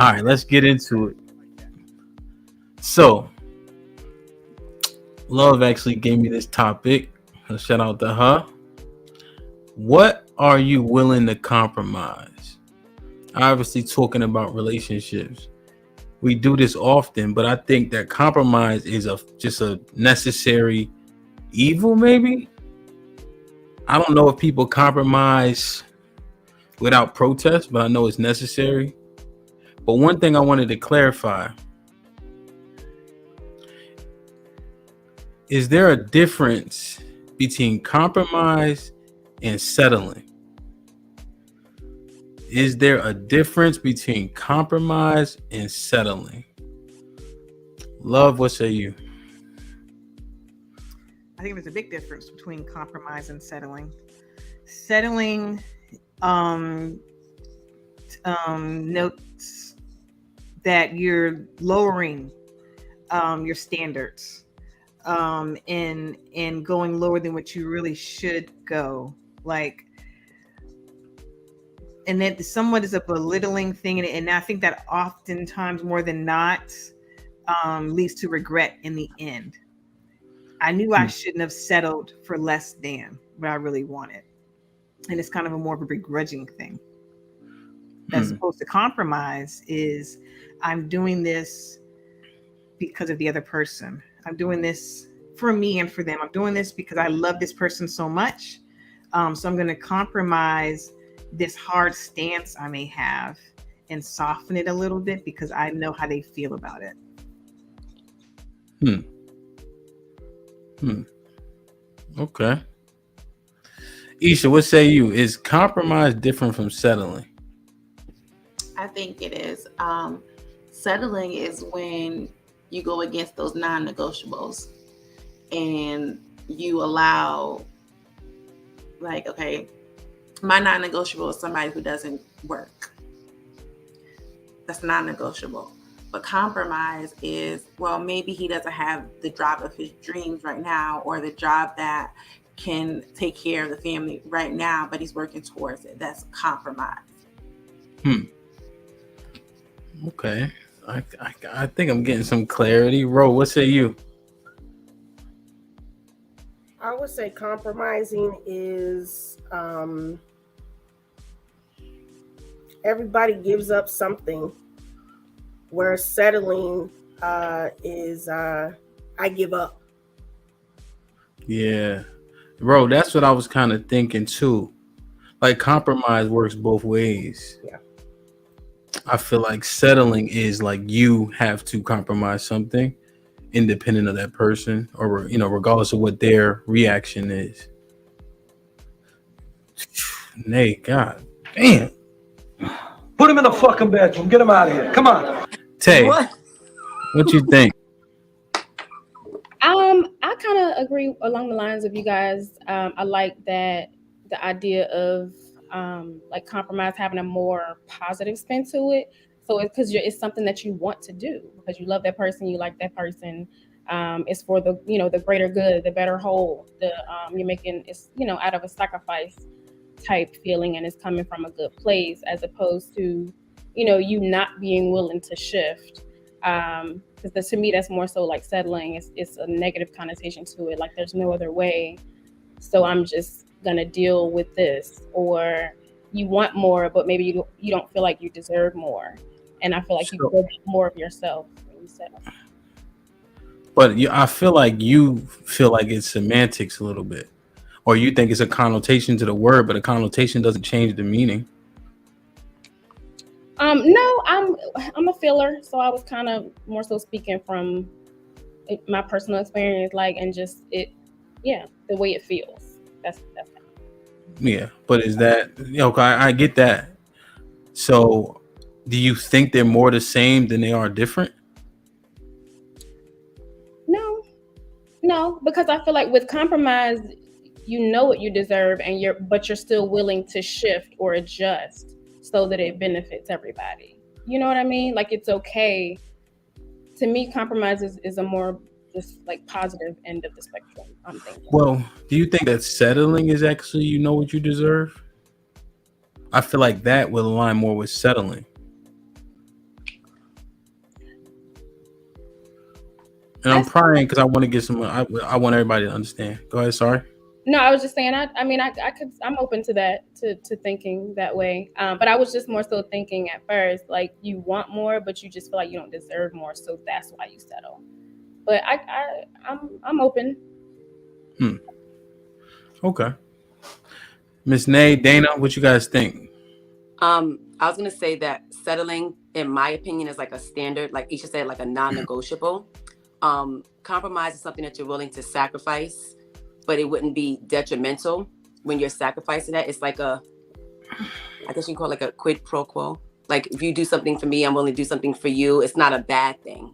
All right, let's get into it. So, Love actually gave me this topic. So shout out to her. What are you willing to compromise? Obviously, talking about relationships. We do this often, but I think that compromise is just a necessary evil, maybe. I don't know if people compromise without protest, but I know it's necessary. But one thing I wanted to clarify, is there a difference between compromise and settling? Is there a difference between compromise and settling? Love, what say you? I think there's a big difference between compromise and settling. Settling notes that you're lowering your standards and going lower than what you really should go. Like, and that somewhat is a belittling thing, and I think that oftentimes, more than not, leads to regret in the end. I knew I shouldn't have settled for less than what I really wanted, and it's kind of a more of a begrudging thing. As opposed to compromise is, I'm doing this because of the other person. I'm doing this for me and for them. I'm doing this because I love this person so much. So I'm going to compromise this hard stance I may have and soften it a little bit because I know how they feel about it. Okay. Isha, what say you? Is compromise different from settling? I think it is. Settling is when you go against those non-negotiables and you allow, like, okay, my non-negotiable is somebody who doesn't work. That's non-negotiable. But compromise is, well, maybe he doesn't have the job of his dreams right now, or the job that can take care of the family right now, but he's working towards it. That's compromise. Okay. I think I'm getting some clarity. Ro, what say you? I would say compromising is everybody gives up something, where settling is I give up. Yeah. Ro, that's what I was kind of thinking too. Like, compromise works both ways. Yeah. I feel like settling is like you have to compromise something independent of that person, or regardless of what their reaction is. Nate, god damn. Put him in the fucking bedroom. Get him out of here. Come on. Tay, what you think? I kind of agree along the lines of you guys. I like that the idea of like compromise having a more positive spin to it. So it's because it's something that you want to do because you love that person, you like that person. It's for the the greater good, the better whole. You're making it's out of a sacrifice type feeling, and it's coming from a good place, as opposed to you not being willing to shift. Because to me, that's more so like settling. It's a negative connotation to it. Like there's no other way, so I'm just gonna deal with this. Or you want more, but maybe you don't feel like you deserve more, and I feel like you give more of yourself when you settle. But I feel like you feel like it's semantics a little bit, or you think it's a connotation to the word, but a connotation doesn't change the meaning. No, I'm a feeler, so I was kind of more so speaking from my personal experience, like, and just the way it feels. That's Yeah, but is that okay? I get that. So, do you think they're more the same than they are different? No, because I feel like with compromise, you know what you deserve, and you're still willing to shift or adjust so that it benefits everybody. You know what I mean? Like, it's okay. To me, compromise is a more just like positive end of the spectrum, I'm thinking. Well, do you think that settling is actually you know what you deserve? I feel like that will align more with settling. And I'm prying because I want to get some. I want everybody to understand. Go ahead. Sorry. No, I was just saying. I mean, I could. I'm open to that, to thinking that way. But I was just more so thinking at first, like you want more, but you just feel like you don't deserve more, so that's why you settle. But I'm open. Okay. Miss Nay, Dana, what you guys think? I was gonna say that settling, in my opinion, is like a standard, like Isha said, like a non-negotiable. Compromise is something that you're willing to sacrifice, but it wouldn't be detrimental when you're sacrificing that. It's like I guess you can call it like a quid pro quo. Like if you do something for me, I'm willing to do something for you. It's not a bad thing.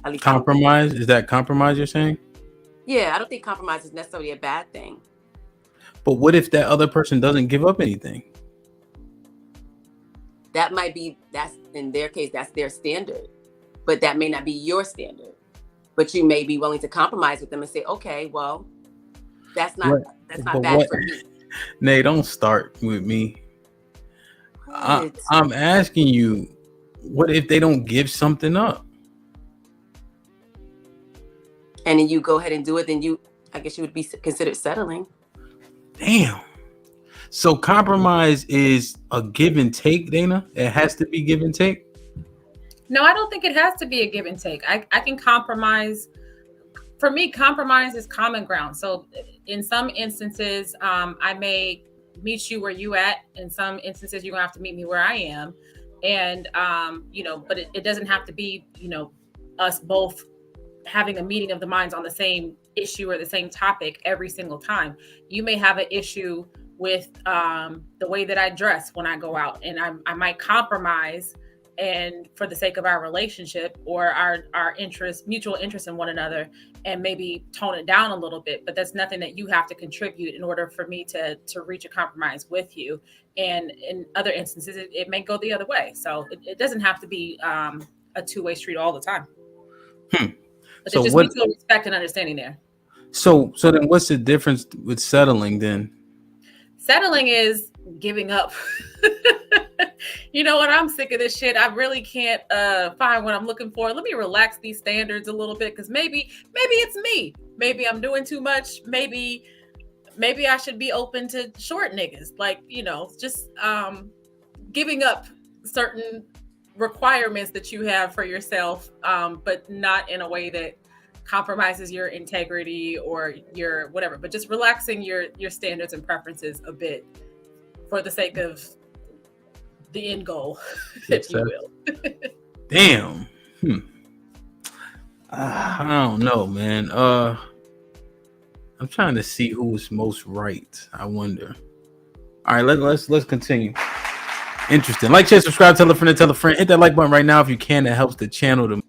At least Compromise? Is that compromise you're saying? Yeah, I don't think compromise is necessarily a bad thing. But what if that other person doesn't give up anything? That's in their case, that's their standard, but that may not be your standard. But you may be willing to compromise with them and say, okay, well, that's not bad for me. Nay, don't start with me. I'm asking you, what if they don't give something up? And then you go ahead and do it, then I guess you would be considered settling. Damn. So compromise is a give and take, Dana? It has to be give and take? No, I don't think it has to be a give and take. I can compromise. For me, compromise is common ground. So in some instances, I may meet you where you at. In some instances, you're gonna have to meet me where I am. And, but it doesn't have to be, us both having a meeting of the minds on the same issue or the same topic every single time. You may have an issue with the way that I dress when I go out, and I might compromise, and for the sake of our relationship or our mutual interest in one another, and maybe tone it down a little bit. But that's nothing that you have to contribute in order for me to reach a compromise with you. And in other instances, it may go the other way. So it doesn't have to be a two-way street all the time. But there's just mutual respect and understanding there. So then what's the difference with settling then? Settling is giving up. You know what? I'm sick of this shit. I really can't find what I'm looking for. Let me relax these standards a little bit, because maybe it's me. Maybe I'm doing too much. Maybe I should be open to short niggas. Like, just giving up certain requirements that you have for yourself, but not in a way that compromises your integrity or your whatever, but just relaxing your standards and preferences a bit for the sake of the end goal, if you will. Damn. I don't know, man. I'm trying to see who's most right. I wonder. All right, let's continue. Interesting. Like, share, subscribe, tell a friend, hit that like button right now if you can. That helps the channel to